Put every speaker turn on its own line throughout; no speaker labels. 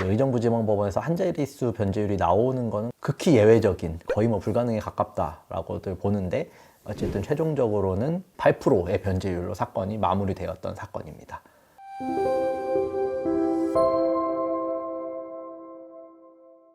의정부지방법원에서 한 자릿수 변제율이 나오는 거는 극히 예외적인, 거의 뭐 불가능에 가깝다라고들 보는데, 어쨌든 최종적으로는 8%의 변제율로 사건이 마무리되었던 사건입니다.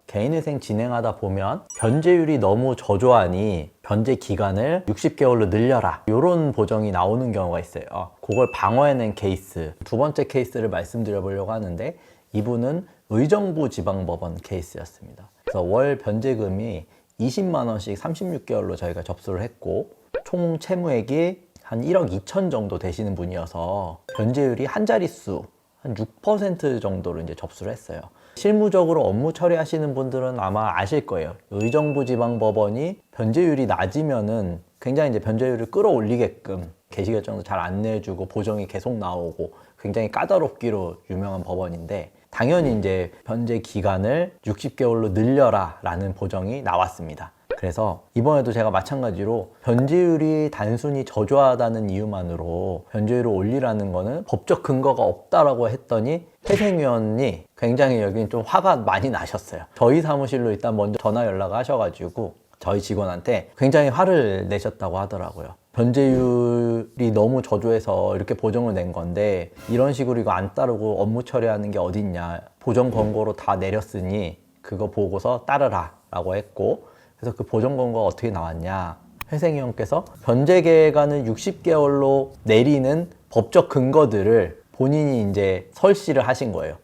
개인회생 진행하다 보면 변제율이 너무 저조하니 변제 기간을 60개월로 늘려라, 이런 보정이 나오는 경우가 있어요. 그걸 방어해낸 케이스, 두 번째 케이스를 말씀드려 보려고 하는데, 이분은 의정부지방법원 케이스였습니다. 그래서 월 변제금이 20만 원씩 36개월로 저희가 접수를 했고, 총 채무액이 한 1억 2천 정도 되시는 분이어서 변제율이 한 자릿수, 한 6% 정도로 이제 접수를 했어요. 실무적으로 업무 처리하시는 분들은 아마 아실 거예요. 의정부지방법원이 변제율이 낮으면은 굉장히 이제 변제율을 끌어올리게끔 개시결정도 잘 안 내주고 보정이 계속 나오고 굉장히 까다롭기로 유명한 법원인데, 당연히 이제 변제 기간을 60개월로 늘려라 라는 보정이 나왔습니다. 그래서 이번에도 제가 마찬가지로 변제율이 단순히 저조하다는 이유만으로 변제율을 올리라는 거는 법적 근거가 없다라고 했더니, 회생위원이 굉장히 여긴 좀 화가 많이 나셨어요. 저희 사무실로 일단 먼저 전화 연락을 하셔가지고 저희 직원한테 굉장히 화를 내셨다고 하더라고요. 변제율이 너무 저조해서 이렇게 보정을 낸 건데 이런 식으로 이거 안 따르고 업무 처리하는 게 어딨냐, 보정 권고로 다 내렸으니 그거 보고서 따르라 라고 했고, 그래서 그 보정 권고가 어떻게 나왔냐, 회생위원께서 변제 기간을 60개월로 내리는 법적 근거들을 본인이 이제 설시를 하신 거예요.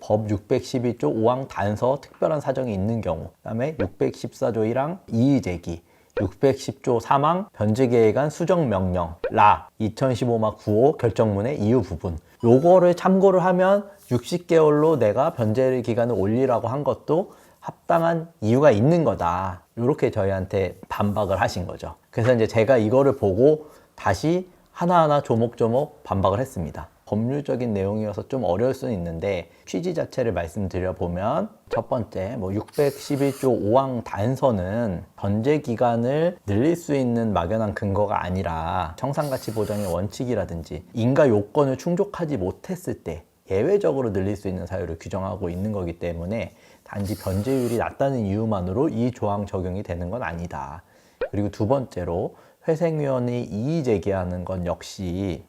법 612조 5항 단서 특별한 사정이 있는 경우, 그 다음에 614조 1항 이의제기, 610조 3항 변제계획안 수정명령, 2015막 9호 결정문의 이유 부분, 요거를 참고를 하면 60개월로 내가 변제 기간을 올리라고 한 것도 합당한 이유가 있는 거다, 이렇게 저희한테 반박을 하신 거죠. 그래서 이제 제가 이거를 보고 다시 하나하나 조목조목 반박을 했습니다. 법률적인 내용이어서 좀 어려울 수는 있는데 취지 자체를 말씀드려 보면, 첫 번째 611조 5항 단서는 변제 기간을 늘릴 수 있는 막연한 근거가 아니라 청산가치 보장의 원칙이라든지 인가 요건을 충족하지 못했을 때 예외적으로 늘릴 수 있는 사유를 규정하고 있는 거기 때문에 단지 변제율이 낮다는 이유만으로 이 조항 적용이 되는 건 아니다. 그리고 두 번째로 회생위원회 이의 제기하는 건 역시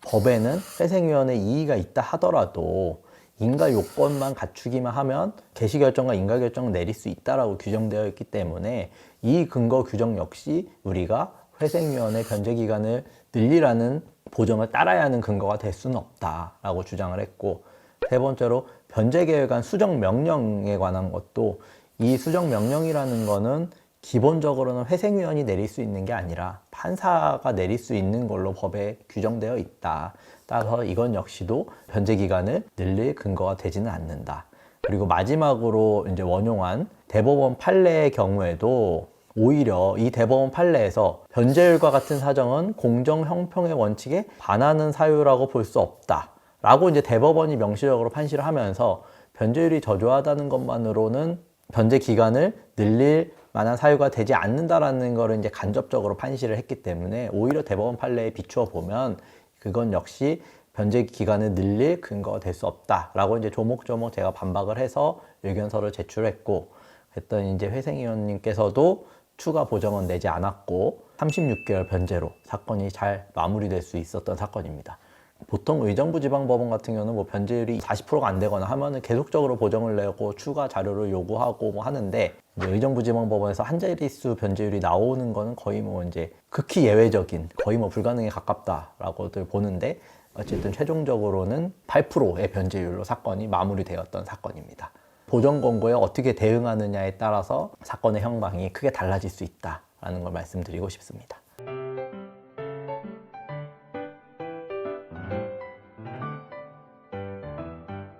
법에는 회생위원회 이의가 있다 하더라도 인가 요건만 갖추기만 하면 개시결정과 인가결정을 내릴 수 있다라고 규정되어 있기 때문에 이 근거 규정 역시 우리가 회생위원회 변제기간을 늘리라는 보정을 따라야 하는 근거가 될 수는 없다라고 주장을 했고, 세 번째로 변제계획안 수정명령에 관한 것도, 이 수정명령이라는 거는 기본적으로는 회생위원이 내릴 수 있는 게 아니라 판사가 내릴 수 있는 걸로 법에 규정되어 있다. 따라서 이건 역시도 변제 기간을 늘릴 근거가 되지는 않는다. 그리고 마지막으로 이제 원용한 대법원 판례의 경우에도 오히려 이 대법원 판례에서 변제율과 같은 사정은 공정 형평의 원칙에 반하는 사유라고 볼 수 없다 라고 이제 대법원이 명시적으로 판시를 하면서, 변제율이 저조하다는 것만으로는 변제 기간을 늘릴 만한 사유가 되지 않는다라는 거를 이제 간접적으로 판시를 했기 때문에, 오히려 대법원 판례에 비추어 보면 그건 역시 변제 기간을 늘릴 근거가 될 수 없다라고 이제 조목조목 제가 반박을 해서 의견서를 제출했고, 했더니 이제 회생위원님께서도 추가 보정은 내지 않았고 36개월 변제로 사건이 잘 마무리될 수 있었던 사건입니다. 보통 의정부지방법원 같은 경우는 뭐 변제율이 40%가 안 되거나 하면은 계속적으로 보정을 내고 추가 자료를 요구하고 뭐 하는데, 의정부지방법원에서 한 자릿수 변제율이 나오는 거는 거의 뭐 이제 극히 예외적인, 거의 뭐 불가능에 가깝다라고들 보는데, 어쨌든 최종적으로는 8%의 변제율로 사건이 마무리되었던 사건입니다. 보정 권고에 어떻게 대응하느냐에 따라서 사건의 형방이 크게 달라질 수 있다라는 걸 말씀드리고 싶습니다.